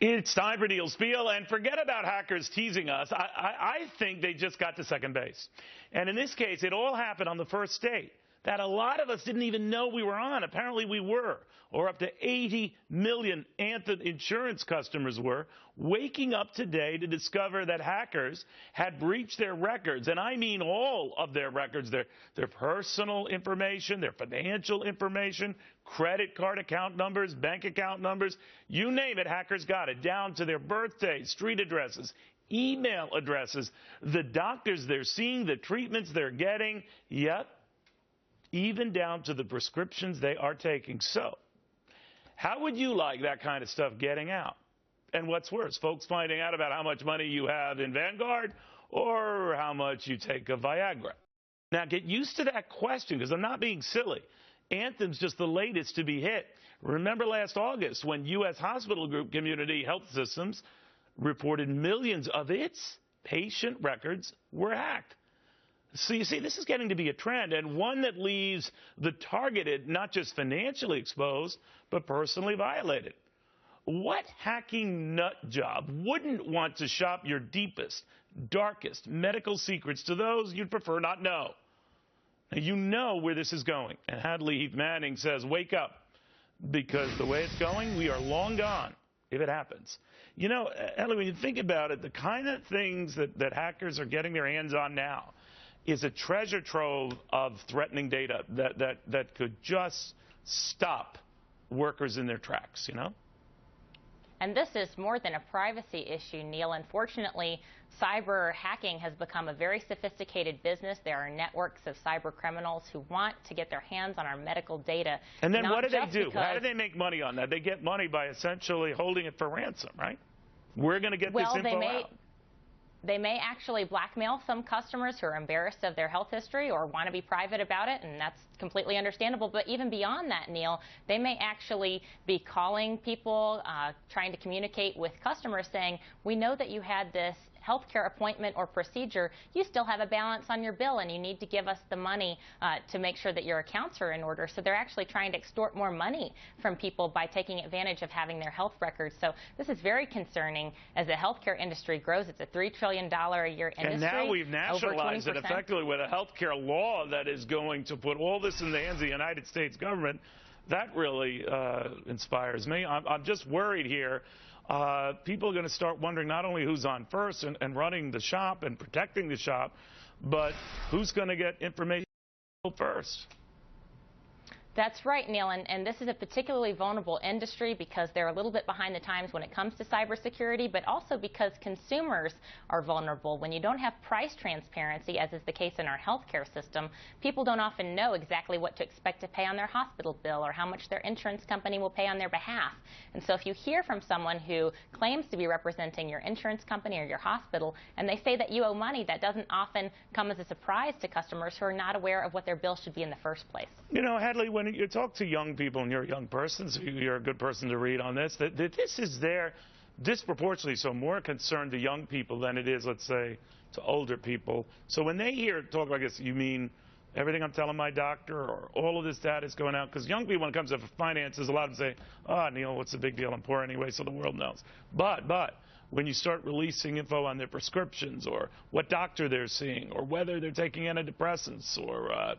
It's time for Neil Spiel, and forget about hackers teasing us. I think they just got to second base. And in this case, it all happened on the first day that a lot of us didn't even know we were on. Apparently we were, or up to 80 million Anthem insurance customers were, waking up today to discover that hackers had breached their records. And I mean all of their records, their personal information, their financial information, credit card account numbers, bank account numbers, you name it, hackers got it, down to their birthdays, street addresses, email addresses, the doctors they're seeing, the treatments they're getting, yep, even down to the prescriptions they are taking. So, how would you like that kind of stuff getting out? And what's worse, folks finding out about how much money you have in Vanguard or how much you take of Viagra? Now, get used to that question, because I'm not being silly. Anthem's just the latest to be hit. Remember last August when U.S. Hospital Group Community Health Systems reported millions of its patient records were hacked. So you see, this is getting to be a trend, and one that leaves the targeted not just financially exposed, but personally violated. What hacking nut job wouldn't want to shop your deepest, darkest medical secrets to those you'd prefer not know? Now, you know where this is going. And Hadley Heath Manning says, wake up, because the way it's going, we are long gone if it happens. You know, Hadley, when you think about it, the kind of things that hackers are getting their hands on now is a treasure trove of threatening data that could just stop workers in their tracks, you know? And this is more than a privacy issue, Neil. Unfortunately, cyber hacking has become a very sophisticated business. There are networks of cyber criminals who want to get their hands on our medical data. And then what do they do? How do they make money on that? They get money by essentially holding it for ransom, right? We're going to get this info out. They may actually blackmail some customers who are embarrassed of their health history or want to be private about it, and that's completely understandable. But even beyond that, Neil, they may actually be calling people, trying to communicate with customers saying, we know that you had this healthcare appointment or procedure, you still have a balance on your bill and you need to give us the money to make sure that your accounts are in order. So they're actually trying to extort more money from people by taking advantage of having their health records. So this is very concerning as the healthcare industry grows. It's a $3 trillion a year industry. And now we've nationalized it effectively with a healthcare law that is going to put all this in the hands of the United States government. That really inspires me. I'm just worried here. People are going to start wondering not only who's on first and running the shop and protecting the shop, but who's going to get information first. That's right, Neil, and this is a particularly vulnerable industry because they're a little bit behind the times when it comes to cybersecurity, but also because consumers are vulnerable. When you don't have price transparency, as is the case in our healthcare system, people don't often know exactly what to expect to pay on their hospital bill or how much their insurance company will pay on their behalf. And so if you hear from someone who claims to be representing your insurance company or your hospital, and they say that you owe money, that doesn't often come as a surprise to customers who are not aware of what their bill should be in the first place. You know, Hadley, when you talk to young people, and you're a young person, so you're a good person to read on this, that this is disproportionately so more concerned to young people than it is, let's say, to older people. So when they hear talk like this, you mean everything I'm telling my doctor or all of this data is going out? Because young people, when it comes to finances, a lot of them say, oh, Neil, what's the big deal? I'm poor anyway, so the world knows. But when you start releasing info on their prescriptions or what doctor they're seeing or whether they're taking antidepressants or,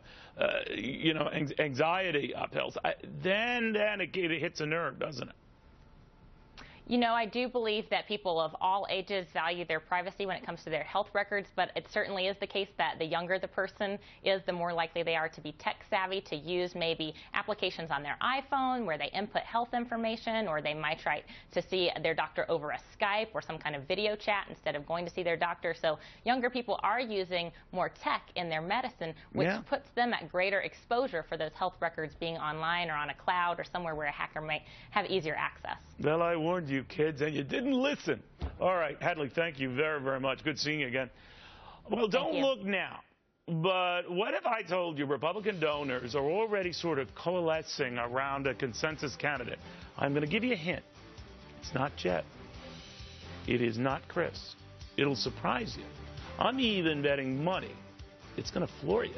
you know, anxiety pills, then it hits a nerve, doesn't it? You know, I do believe that people of all ages value their privacy when it comes to their health records, but it certainly is the case that the younger the person is, the more likely they are to be tech savvy, to use maybe applications on their iPhone where they input health information, or they might try to see their doctor over a Skype or some kind of video chat instead of going to see their doctor. So younger people are using more tech in their medicine, which puts them at greater exposure for those health records being online or on a cloud or somewhere where a hacker might have easier access. Well, I warned you, kids, and you didn't listen. All right, Hadley, thank you very, very much. Good seeing you again. Well, don't look now, but what if I told you Republican donors are already sort of coalescing around a consensus candidate? I'm going to give you a hint. It's not Jet. It is not Chris. It'll surprise you. I'm even betting money it's going to floor you.